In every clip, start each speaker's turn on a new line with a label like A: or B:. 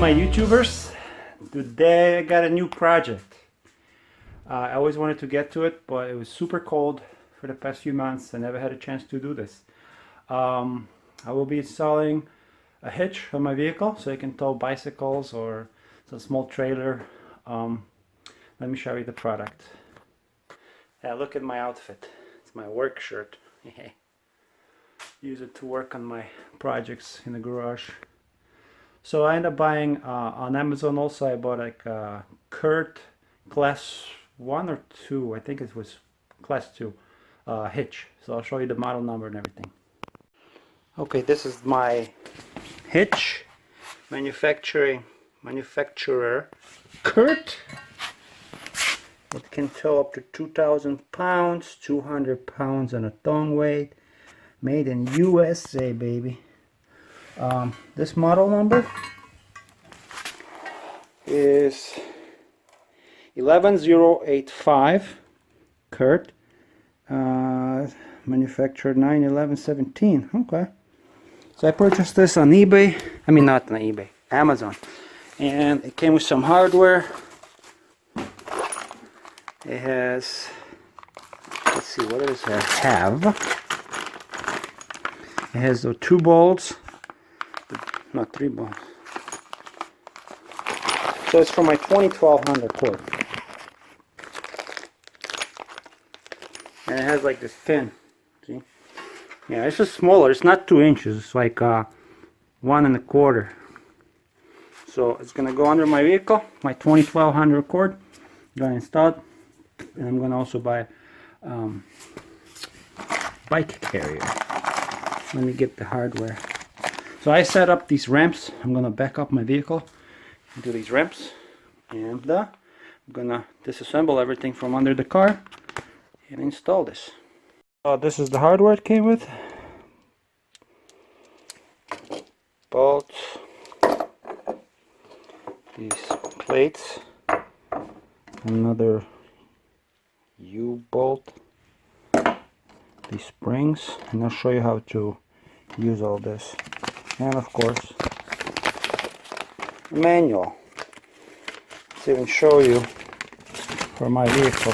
A: my YouTubers. Today I got a new project. I always wanted to get to it, but it was super cold for the past few months. I never had a chance to do this. I will be installing a hitch on my vehicle so I can tow bicycles or some small trailer. Let me show you the product. Look at my outfit. It's my work shirt. Use it to work on my projects in the garage. So I ended up buying on Amazon also. I bought like a Kurt class 1 or 2, I think it was class 2 hitch. So I'll show you the model number and everything. Okay, this is my hitch. Manufacturer Kurt. It can tow up to 2,000 pounds, 200 pounds on a tongue weight. Made in USA, baby. This model number is 11085 Kurt, manufactured 9/11/17. Okay, so I purchased this on eBay. I mean, not on eBay, Amazon, and it came with some hardware. It has, let's see, what does it have? It has the 2 bolts. Not 3 bolts. So it's for my 1200 cord. And it has like this pin. See? Yeah, it's just smaller. It's not 2 inches. It's like 1 1/4. So it's gonna go under my vehicle, my 1200 cord. I'm gonna install it, and I'm gonna also buy bike carrier. Let me get the hardware. So I set up these ramps. I'm gonna back up my vehicle into these ramps, and I'm gonna disassemble everything from under the car and install this. This is the hardware it came with. Bolts, these plates, another U-bolt, these springs, and I'll show you how to use all this. And of course, a manual. Let's even show you for my vehicle.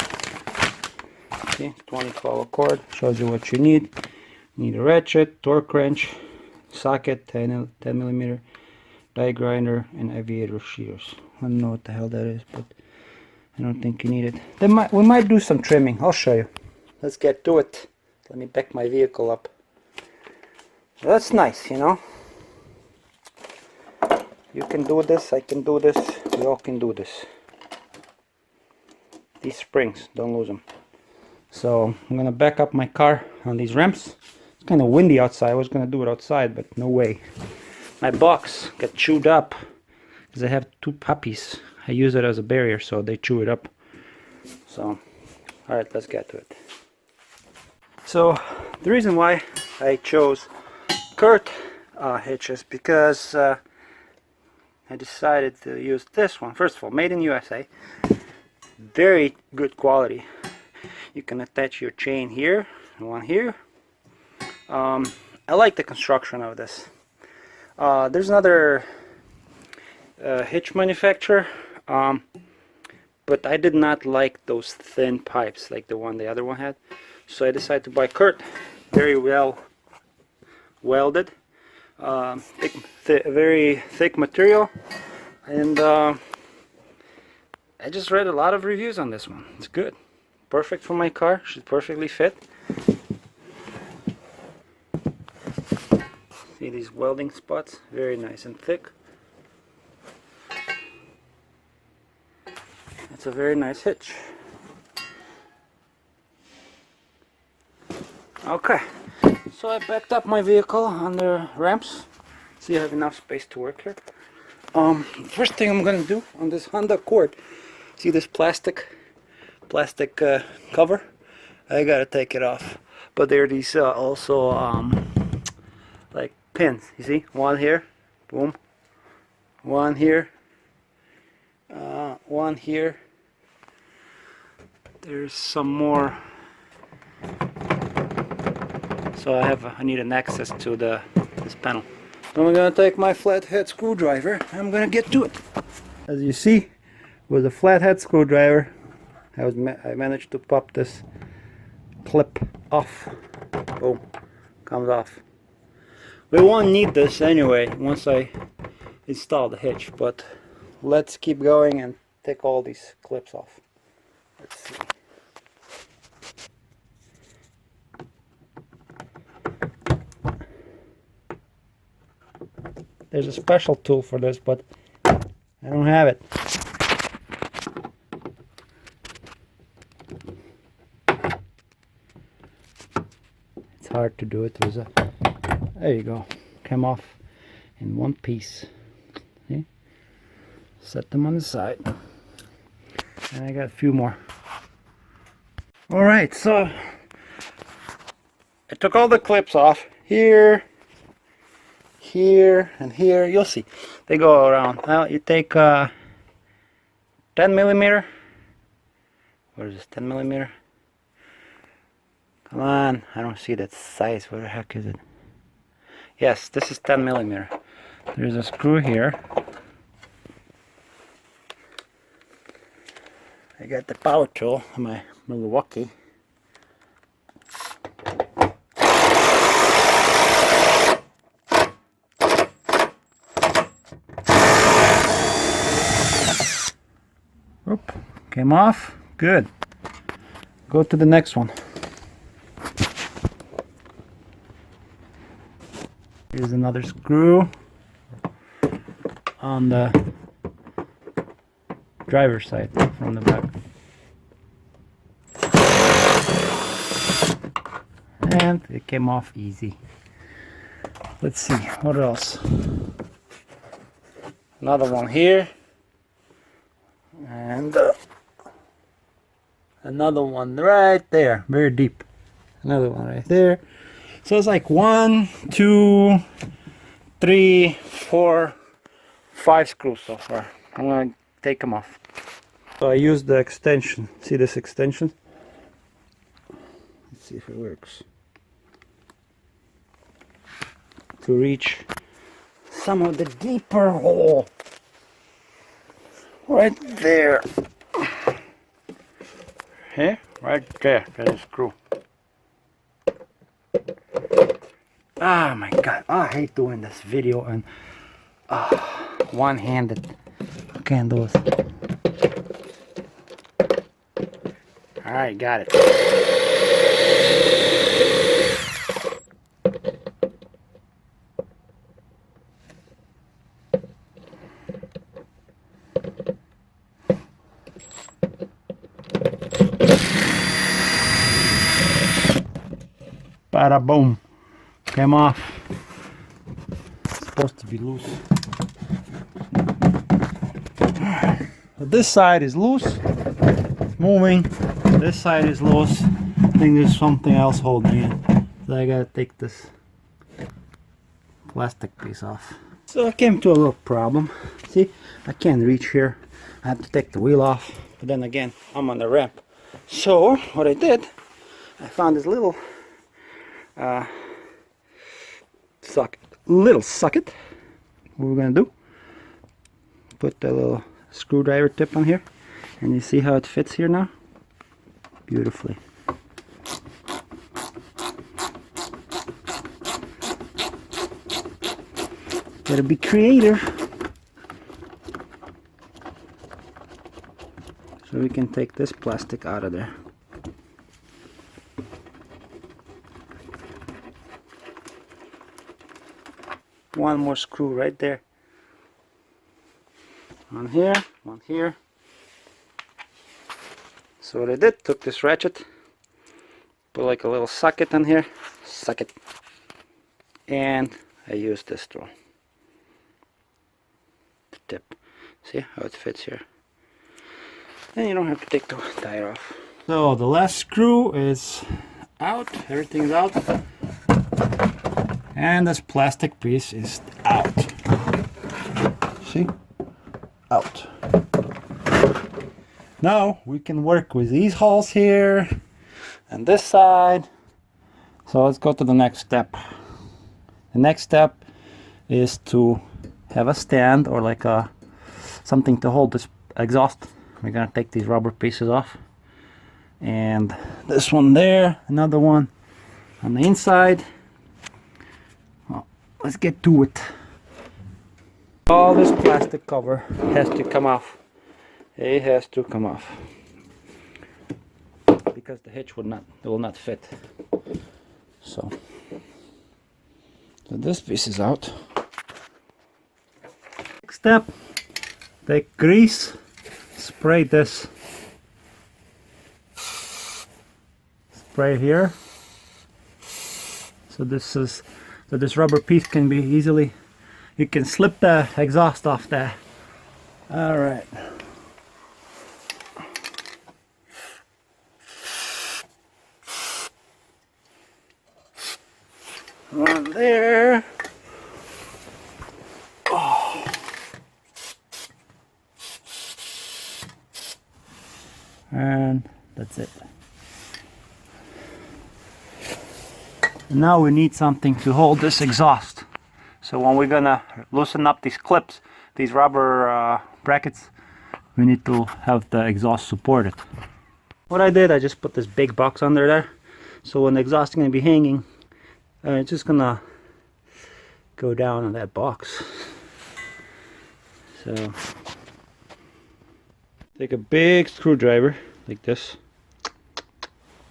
A: See, 2012 cord shows you what you need. You need a ratchet, torque wrench, socket, 10 millimeter, die grinder, and aviator shears. I don't know what the hell that is, but I don't think you need it. We might do some trimming. I'll show you. Let's get to it. Let me back my vehicle up. That's nice, you know. You can do this, I can do this, we all can do this. These springs, don't lose them. So I'm gonna back up my car on these ramps. It's kind of windy outside. I was gonna do it outside, but no way. My box got chewed up because I have 2 puppies. I use it as a barrier, so they chew it up. So, alright, let's get to it. So the reason why I chose Kurt hitches because I decided to use this one. First of all, made in USA, very good quality. You can attach your chain here and one here. I like the construction of this. There's another hitch manufacturer, but I did not like those thin pipes like the other one had, so I decided to buy Kurt. Very well welded, very thick material, and I just read a lot of reviews on this one. It's good, perfect for my car, should perfectly fit. See these welding spots, very nice and thick. It's a very nice hitch. Okay, so I backed up my vehicle on the ramps. See, I have enough space to work here. First thing I'm gonna do on this Honda Accord, see this plastic cover? I gotta take it off. But there are these also like pins. You see, one here, boom, one here, one here. There's some more. So I need an access to this panel. I'm gonna take my flathead screwdriver. I'm gonna get to it. As you see, with a flathead screwdriver, I managed to pop this clip off. Boom, comes off. We won't need this anyway once I install the hitch, but let's keep going and take all these clips off. Let's see. There's a special tool for this, but I don't have it. It's hard to do it with a... There you go. Came off in one piece. See? Set them on the side. And I got a few more. Alright, so I took all the clips off. Here, here, and here. You'll see. They go around. Now you take 10 millimeter. What is this? 10 millimeter? Come on. I don't see that size. Where the heck is it? Yes, this is 10 millimeter. There's a screw here. I got the power tool on my Milwaukee. Oop, came off. Good. Go to the next one. Here's another screw on the driver's side from the back. And it came off easy. Let's see, what else? Another one here. And another one right there, very deep. Another one right there. So it's like 1, 2, 3, 4, 5 screws so far. I'm gonna take them off. So I used the extension. See this extension? Let's see if it works. To reach some of the deeper hole. Right there. Here? Right there. There's a screw. Oh my god. Oh, I hate doing this video and one-handed. I can't do it. Alright, got it. Bada boom. Came off. It's supposed to be loose. But this side is loose. It's moving. This side is loose. I think there's something else holding it. So I gotta take this plastic piece off. So I came to a little problem. See, I can't reach here. I have to take the wheel off. But then again, I'm on the ramp. So what I did, I found this little socket. What we're gonna do, put the little screwdriver tip on here, and you see how it fits here now beautifully. Gotta be creative. So we can take this plastic out of there. One more screw right there. One here, one here. So what I did, took this ratchet, put like a little socket on here, socket, and I used this tool to tip. See how it fits here? And you don't have to take the tire off. So the last screw is out, everything's out. And this plastic piece is out. See? Out. Now we can work with these holes here and this side. So let's go to the next step. The next step is to have a stand or like a something to hold this exhaust. We're gonna take these rubber pieces off, and this one there, another one on the inside. Well, let's get to it. All this plastic cover has to come off. It has to come off because the hitch will not fit. So this piece is out. Next step, take grease, spray this. Spray here. So this rubber piece can be easily, you can slip the exhaust off there. All right. One there. Oh. And that's it. Now we need something to hold this exhaust. So when we're gonna loosen up these clips, these rubber brackets, we need to have the exhaust supported. What I did, I just put this big box under there. So when the exhaust is gonna be hanging, it's just gonna go down on that box. So take a big screwdriver like this,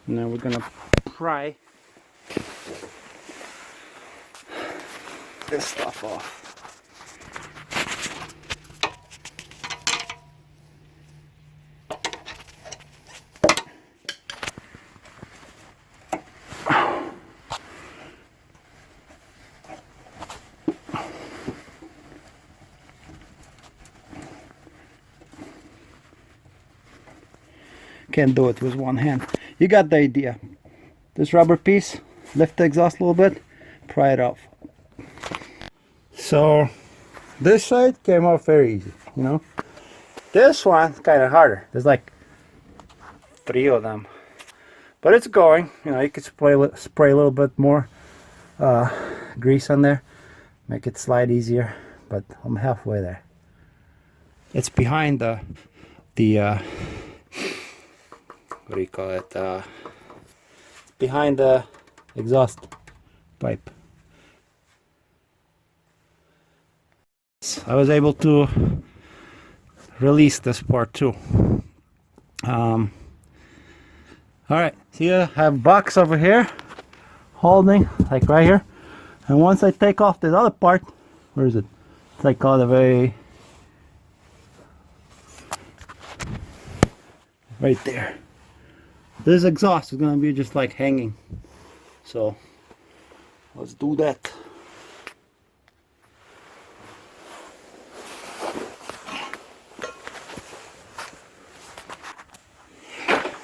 A: and then we're gonna pry this stuff off. Can't do it with one hand. You got the idea. This rubber piece, lift the exhaust a little bit, pry it off. So this side came off very easy, you know. This one's kind of harder. There's like 3 of them, but it's going. You know, you could spray a little bit more grease on there, make it slide easier. But I'm halfway there. It's behind the what do you call it? Behind the exhaust pipe. I was able to release this part too. All right, see, I have a box over here holding, like right here, and once I take off this other part, where is it? It's like all the way right there. This exhaust is gonna be just like hanging, so let's do that.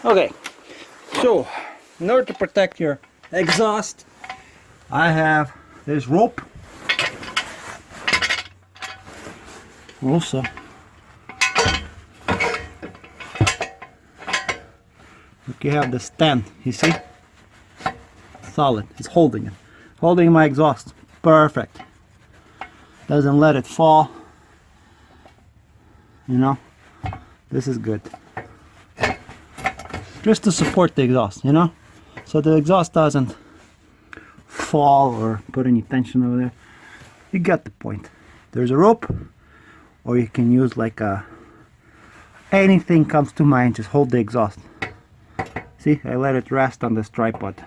A: Okay, so in order to protect your exhaust, I have this rope. Also, you have the stand, you see? Solid, it's holding it. Holding my exhaust, perfect. Doesn't let it fall. You know, this is good. Just to support the exhaust, you know? So the exhaust doesn't fall or put any tension over there. You get the point. There's a rope, or you can use like anything comes to mind, just hold the exhaust. See, I let it rest on this tripod.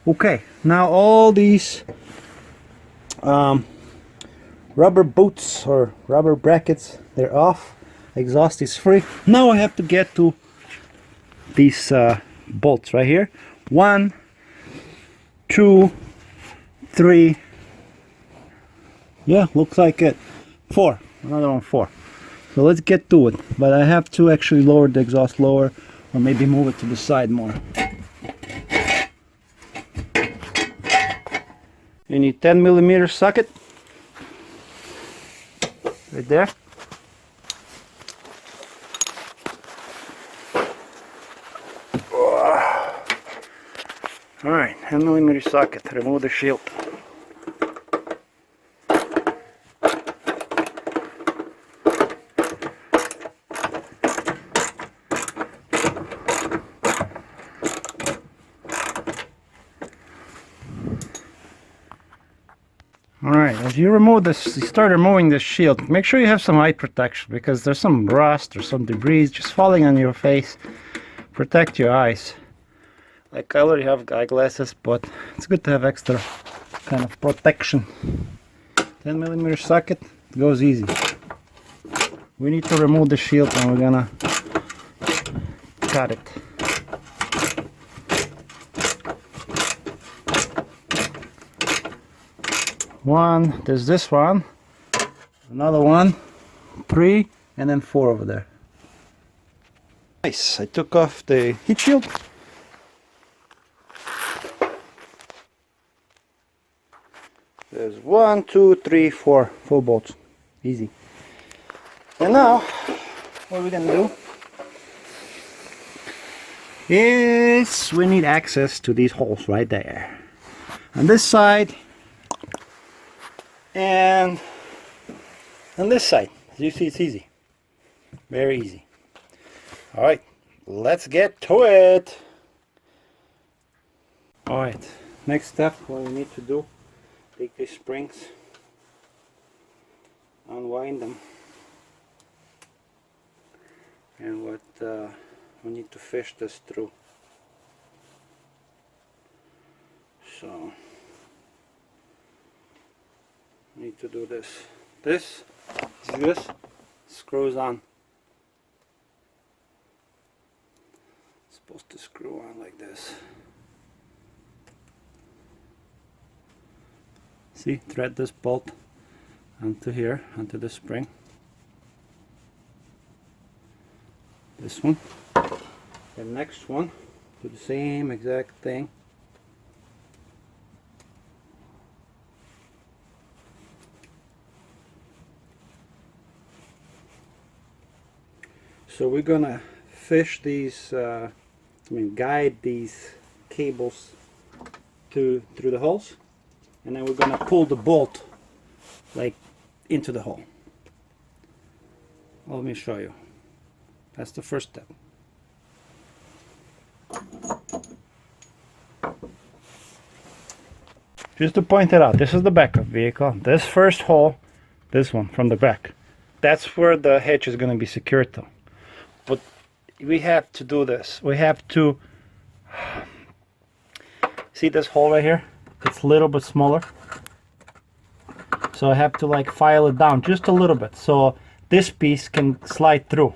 A: Okay, now all these rubber boots or rubber brackets, they're off. Exhaust is free. Now I have to get to these bolts right here. 1, 2, 3. Yeah, looks like it. 4. Another one, 4. So let's get to it. But I have to actually lower the exhaust lower, or maybe move it to the side more. You need 10mm socket right there. Alright, 10mm socket. Remove the shield. Alright, as you remove this, you start removing this shield, make sure you have some eye protection because there's some rust or some debris just falling on your face. Protect your eyes. Like I already have eyeglasses, but it's good to have extra kind of protection. 10mm socket, it goes easy. We need to remove the shield and we're gonna cut it. One, there's this one, another one, 3, and then 4 over there. Nice, I took off the heat shield. There's 1, 2, 3, 4 full bolts. Easy. And now, what we're gonna do is we need access to these holes right there. On this side and on this side. As you see, it's easy. Very easy. Alright, let's get to it. Alright, next step, what we need to do, take these springs, unwind them, and we need to fish this through. So we need to do this. This screws on. It's supposed to screw on like this. See, thread this bolt onto here, onto the spring. This one. The next one, do the same exact thing. So we're gonna fish these, guide these cables through the holes, and then we're gonna pull the bolt like into the hole. Let me show you. That's the first step. Just to point it out, this is the back of the vehicle. This first hole, this one from the back, that's where the hitch is going to be secured to. But we have to do this. We have to see this hole right here. It's a little bit smaller, so I have to like file it down just a little bit so this piece can slide through.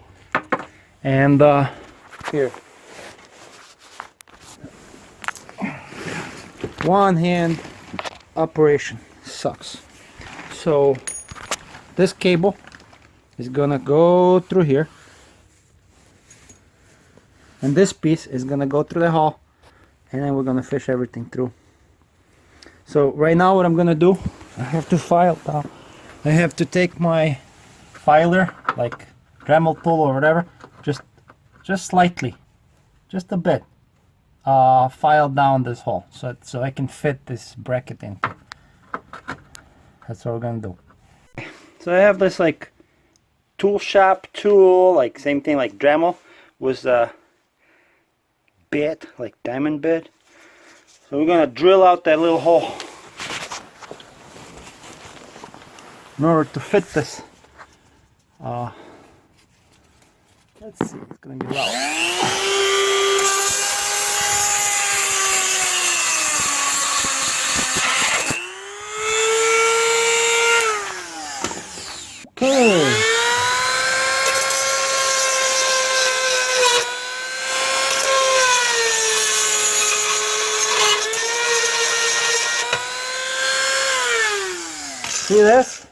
A: And here, one hand operation sucks. So this cable is gonna go through here, and this piece is gonna go through the hole, and then we're gonna fish everything through. So right now what I'm gonna do, I have to file down. I have to take my filer, like Dremel tool or whatever, just slightly, just a bit, file down this hole so I can fit this bracket in. That's what we're gonna do. So I have this like tool shop tool, like same thing like Dremel, with a bit, like diamond bit. So we're gonna drill out that little hole in order to fit this. Let's see, it's gonna be loud. Okay. See this?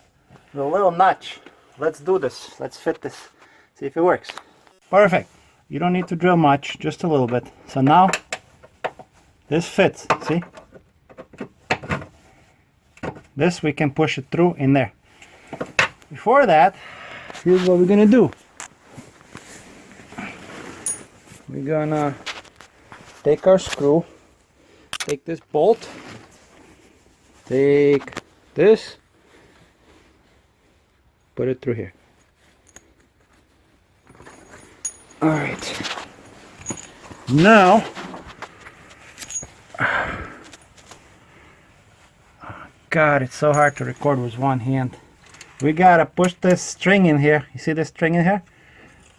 A: The little notch. Let's do this. Let's fit this. See if it works. Perfect. You don't need to drill much, just a little bit. So now this fits. See? This we can push it through in there. Before that, here's what we're gonna do. We're gonna take our screw, take this bolt, take this, put it through here. Alright. Now, God, it's so hard to record with one hand. We gotta push this string in here. You see this string in here?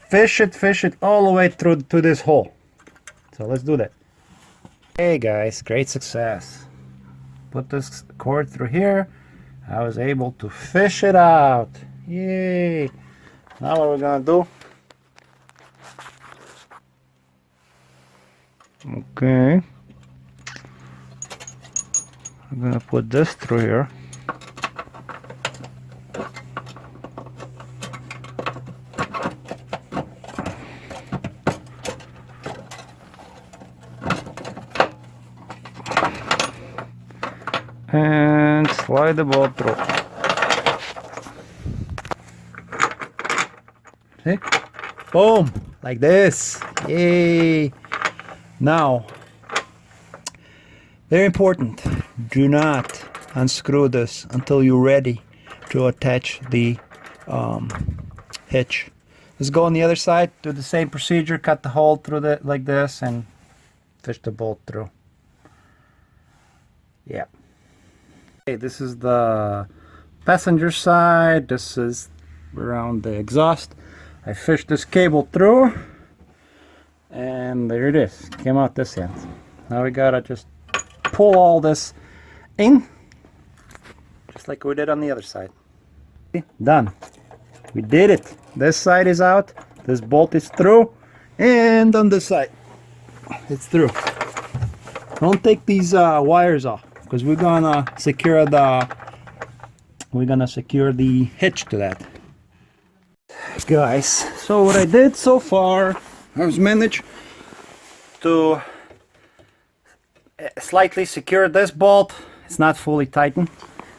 A: Fish it all the way through to this hole. So let's do that. Hey guys, great success. Put this cord through here. I was able to fish it out. Yay! Now what we're gonna do? Okay. I'm gonna put this through here. And slide the bolt through. See? Boom! Like this. Yay! Now, very important, do not unscrew this until you're ready to attach the hitch. Let's go on the other side, do the same procedure, cut the hole through the like this and fish the bolt through. Yeah. Okay, this is the passenger side, this is around the exhaust. I fished this cable through and there it is, came out this end. Now we gotta just pull all this in, just like we did on the other side. Done. We did it. This side is out, this bolt is through, and on this side it's through. Don't take these wires off because we're gonna secure the hitch to that. Guys, so what I did so far, I was managed to slightly secure this bolt. It's not fully tightened,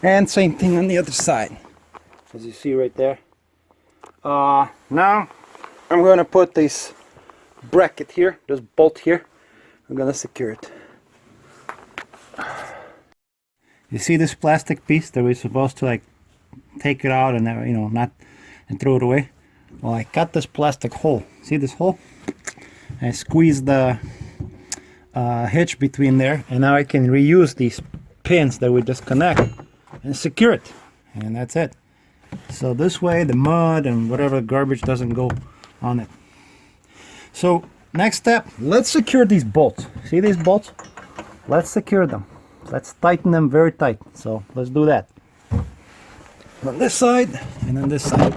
A: and same thing on the other side, as you see right there. Now I'm gonna put this bracket here, this bolt here. I'm gonna secure it. You see this plastic piece that we're supposed to like take it out and not and throw it away? Well, I cut this plastic hole. See this hole? I squeezed the hitch between there, and now I can reuse these pins that we disconnect and secure it, and that's it. So this way the mud and whatever garbage doesn't go on it. So next step, let's secure these bolts. See these bolts? Let's secure them. Let's tighten them very tight. So let's do that on this side and on this side.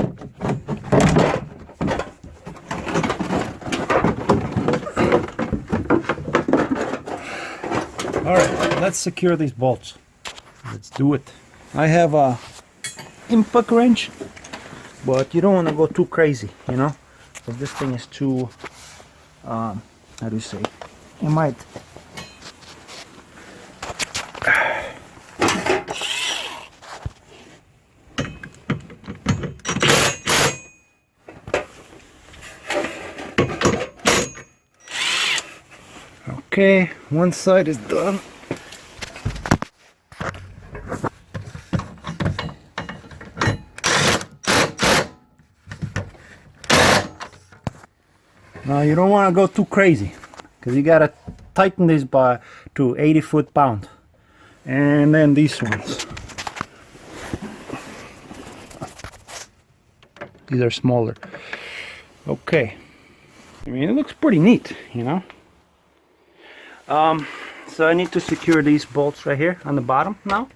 A: Alright, let's secure these bolts. Let's do it. I have a impact wrench, but you don't want to go too crazy, because this thing is too, how do you say, it might Okay, one side is done. Now you don't want to go too crazy because you gotta tighten this to 80 foot-pound, and then these ones. These are smaller. Okay, I mean it looks pretty neat, So I need to secure these bolts right here on the bottom now,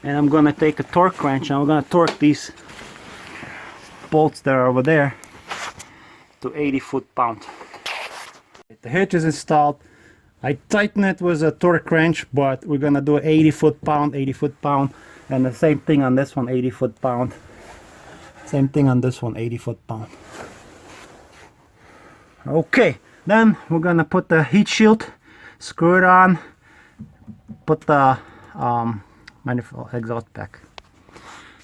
A: and I'm gonna take a torque wrench and I'm gonna torque these bolts that are over there to 80 foot-pound. The hitch is installed. I tighten it with a torque wrench, but we're gonna do 80 foot-pound, 80 foot-pound, and the same thing on this one, 80 foot-pound. Same thing on this one, 80 foot-pound. Okay, then we're gonna put the heat shield, screw it on, put the manifold exhaust back.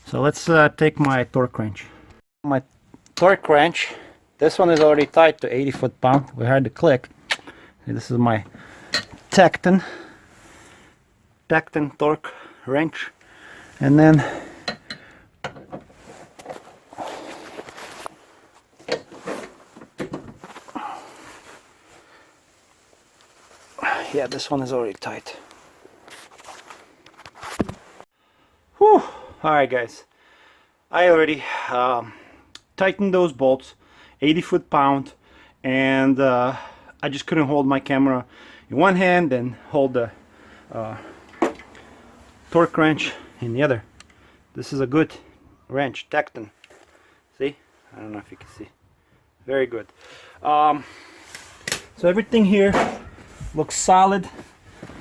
A: So let's take my torque wrench. My torque wrench, this one is already tied to 80 foot-pound. We heard the click. This is my Tecton torque wrench, and then yeah, this one is already tight. Alright guys, I already tightened those bolts, 80 foot-pound, and I just couldn't hold my camera in one hand and hold the torque wrench in the other. This is a good wrench, Tecton. See? I don't know if you can see. Very good. So everything here looks solid.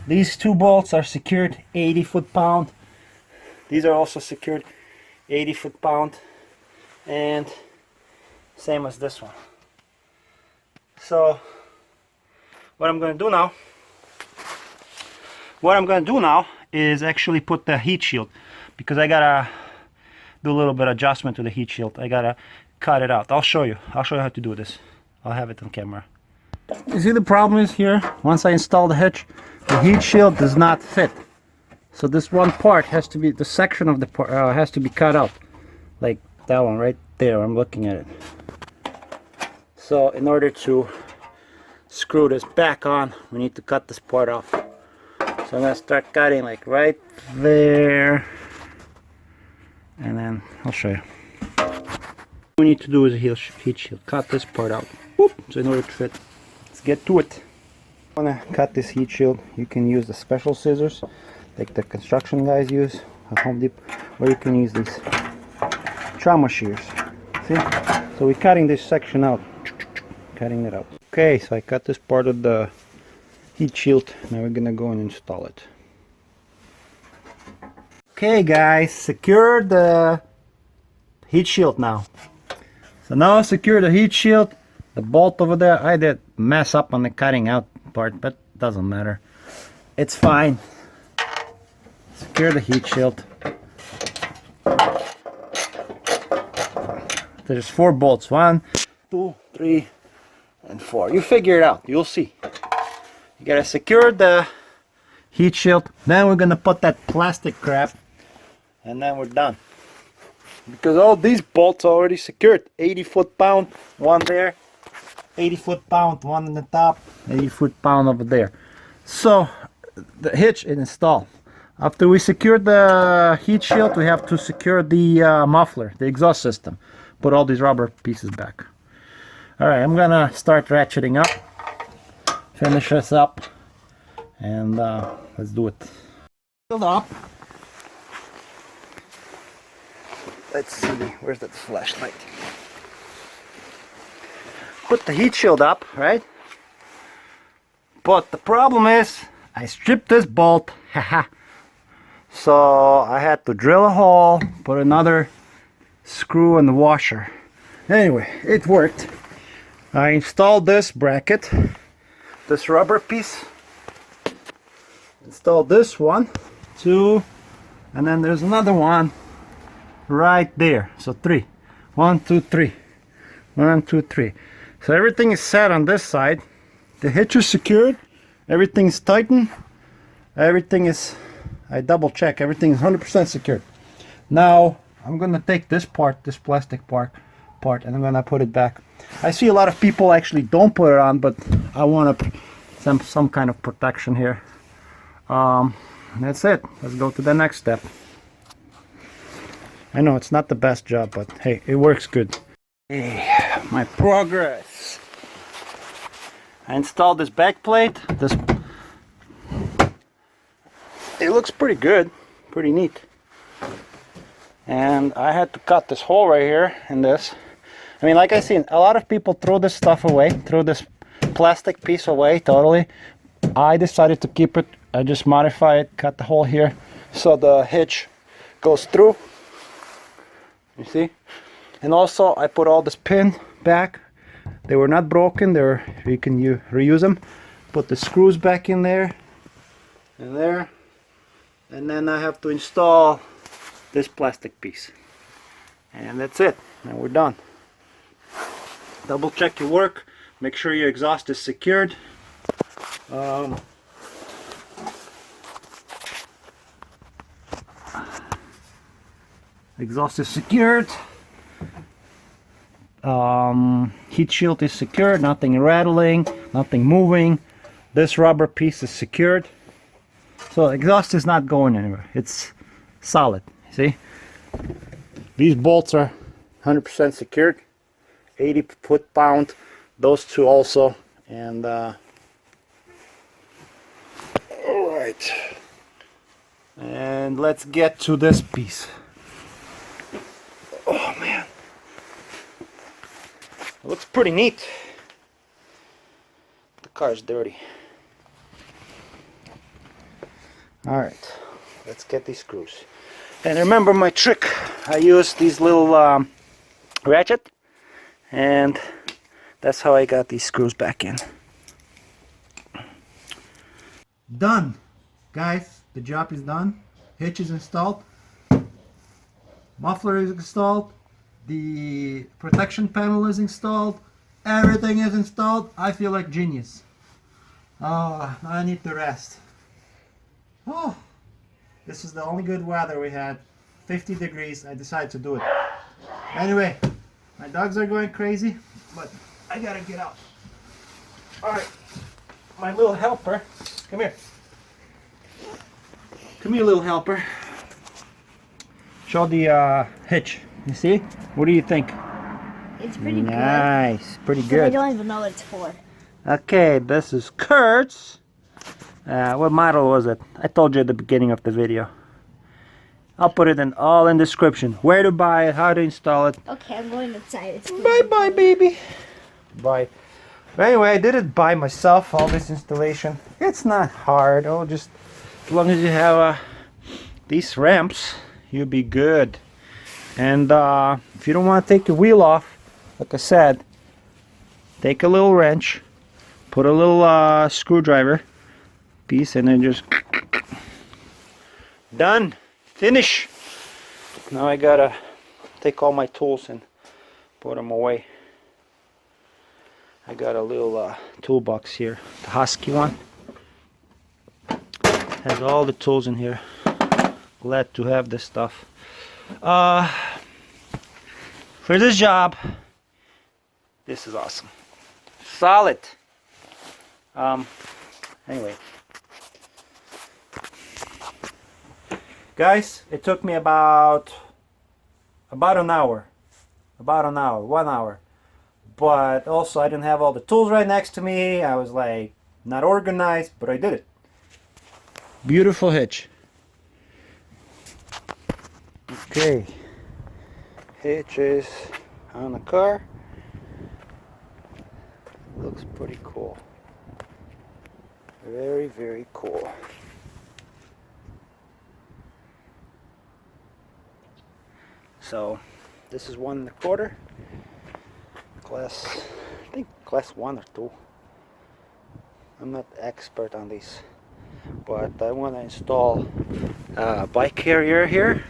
A: These two bolts are secured 80 foot-pound. These are also secured 80 foot-pound, and same as this one. So what I'm going to do now is actually put the heat shield, because I gotta do a little bit of adjustment to the heat shield. I gotta cut it out. I'll show you how to do this. I'll have it on camera. You see, the problem is here, once I install the hitch, the heat shield does not fit. So this one part has to be, the section of the part has to be cut out, like that one right there. I'm looking at it. So in order to screw this back on, we need to cut this part off. So I'm going to start cutting like right there, and then I'll show you. What we need to do is a heat shield. Cut this part out. Whoop. So in order to fit, let's get to it. If you want to cut this heat shield, you can use the special scissors like the construction guys use at Home Depot, or you can use these trauma shears. See? So we're cutting this section out. Cutting it out. Okay, so I cut this part of the heat shield. Now we're gonna go and install it. Okay guys, secure the heat shield now. So now I secure the heat shield. The bolt over there, I did mess up on the cutting out part, but doesn't matter. It's fine. Secure the heat shield. There's 4 bolts. 1, 2, 3, and 4. You figure it out. You'll see. You gotta secure the heat shield. Then we're gonna put that plastic crap, and then we're done. Because all these bolts are already secured. 80 foot-pound, one there. 80 foot-pound, one on the top. 80 foot-pound over there. So the hitch is installed. After we secure the heat shield, we have to secure the muffler, the exhaust system. Put all these rubber pieces back. Alright, I'm gonna start ratcheting up. Finish this up. And let's do it. Build up. Let's see, where's that flashlight? Put the heat shield up, right? But the problem is, I stripped this bolt. Haha. So I had to drill a hole, put another screw in the washer. Anyway, it worked. I installed this bracket, this rubber piece. Installed this one, 2, and then there's another one right there. So 3. 1, 2, 3. 1, 2, 3. So everything is set on this side. The hitch is secured. Everything is tightened. Everything is, I double check, everything is 100% secured. Now I'm gonna take this part, this plastic part, and I'm gonna put it back. I see a lot of people actually don't put it on, but I want some kind of protection here. That's it. Let's go to the next step. I know it's not the best job, but hey, it works good. Hey, my progress. I installed this back plate. It looks pretty good, pretty neat. And I had to cut this hole right here in this. I mean, like I seen, a lot of people throw this stuff away, throw this plastic piece away totally. I decided to keep it. I just modify it, cut the hole here so the hitch goes through. You see? And also I put all this pin back. They were not broken, you can reuse them. Put the screws back in there and there. And then I have to install this plastic piece. And that's it. Now we're done. Double check your work. Make sure your exhaust is secured. Exhaust is secured. Heat shield is secured. Nothing rattling, nothing moving. This rubber piece is secured. So exhaust is not going anywhere. It's solid. See? These bolts are 100% secured, 80 foot-pound, those two also, and all right, and let's get to this piece. Oh man, it looks pretty neat. The car's dirty. All right, let's get these screws. And remember my trick, I use these little ratchet, and that's how I got these screws back in. Done, guys, the job is done. Hitch is installed, muffler is installed, the protection panel is installed, everything is installed. I feel like genius. Oh, I need to rest. Oh, this is the only good weather we had. 50 degrees, I decided to do it. Anyway, my dogs are going crazy, but I gotta get out. Alright, my little helper, come here. Come here, little helper. Show the hitch. You see? What do you think?
B: It's pretty good.
A: Nice, pretty
B: But
A: good.
B: I don't even know what it's for.
A: Okay, this is Kurt's. What model was it? I told you at the beginning of the video. I'll put it in all in description. Where to buy it, how to install it.
B: Okay, I'm going inside.
A: Bye bye, baby. Bye. But anyway, I did it by myself, all this installation. It's not hard. Oh, just as long as you have these ramps, you'll be good. And if you don't want to take the wheel off, like I said, take a little wrench, put a little screwdriver piece, and then just done. Finish. Now I gotta take all my tools and put them away. I got a little toolbox here, the Husky one. Has all the tools in here. Glad to have this stuff. For this job, this is awesome. Solid. Anyway. Guys, it took me about an hour. 1 hour. But also I didn't have all the tools right next to me. I was like not organized, but I did it. Beautiful hitch. Okay. Hitch is on the car. Looks pretty cool. Very, very cool. So this is 1 1/4. Class, I think class 1 or 2. I'm not expert on these, but I want to install a bike carrier here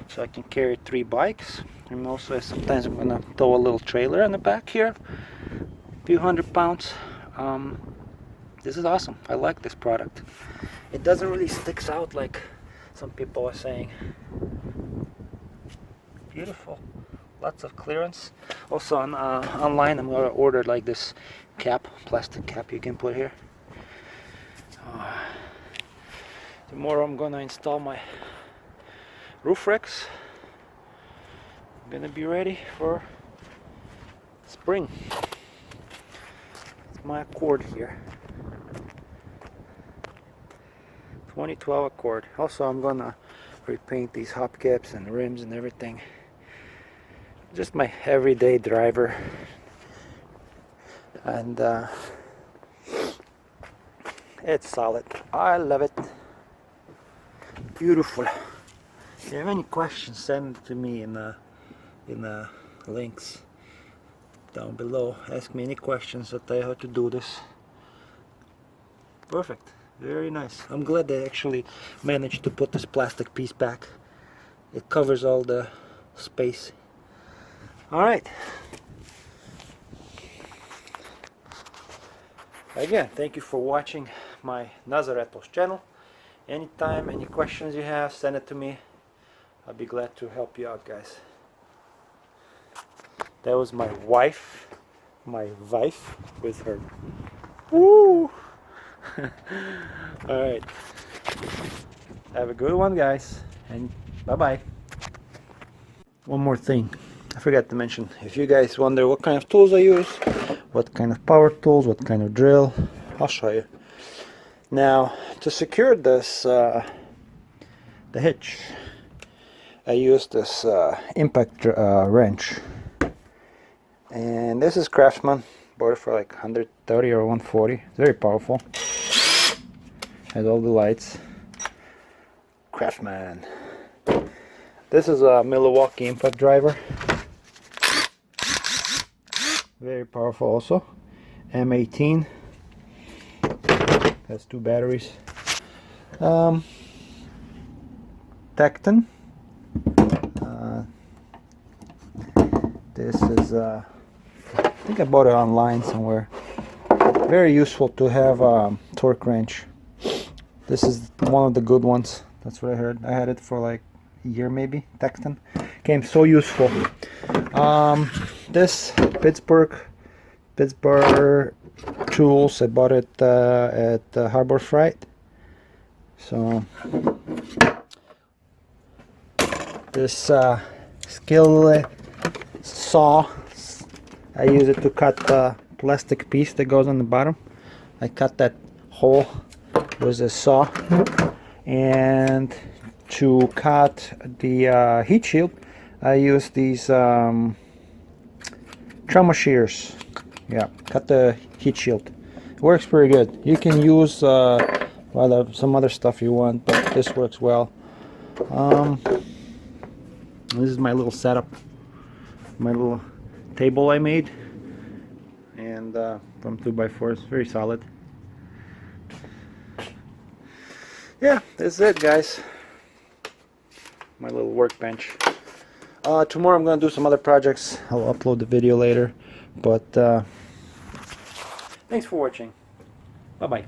A: so I can carry 3 bikes. And also sometimes I'm gonna tow a little trailer in the back here, a few 100 pounds. This is awesome. I like this product. It doesn't really sticks out like some people are saying. Beautiful. Lots of clearance. Also on online I'm gonna order like this cap, plastic cap you can put here. Tomorrow I'm gonna install my roof racks. I'm gonna be ready for spring. It's my Accord here. 2012 Accord. Also I'm gonna repaint these hubcaps and rims and everything. Just my everyday driver, and it's solid. I love it. Beautiful. If you have any questions, send it to me in the links down below. Ask me any questions. I'll tell you how to do this. Perfect. Very nice. I'm glad they actually managed to put this plastic piece back. It covers all the space. Alright. Again, thank you for watching my Nazaretos channel. Anytime, any questions you have, send it to me. I'll be glad to help you out, guys. That was my wife with her. Woo! Alright. Have a good one, guys, and bye-bye. one more thing I forgot to mention. If you guys wonder what kind of tools I use, what kind of power tools, what kind of drill, I'll show you. Now, to secure this, the hitch, I use this impact wrench. And this is Craftsman. Bought it for like 130 or 140. It's very powerful. Has all the lights. Craftsman. This is a Milwaukee impact driver. Very powerful also. M18. Has 2 batteries. Tecton. This is I think I bought it online somewhere. Very useful to have a torque wrench. This is one of the good ones. That's what I heard. I had it for like a year maybe. Tecton. Came so useful. This Pittsburgh tools. I bought it at Harbor Freight. So this skillet saw, I use it to cut the plastic piece that goes on the bottom. I cut that hole with a saw, and to cut the heat shield I use these trauma shears. Yeah, cut the heat shield. It works pretty good. You can use well, some other stuff you want, but this works well. This is my little setup, my little table I made, and from 2x4s, very solid. Yeah, that's it, guys. My little workbench. Tomorrow I'm gonna do some other projects. I'll upload the video later, but thanks for watching. Bye bye.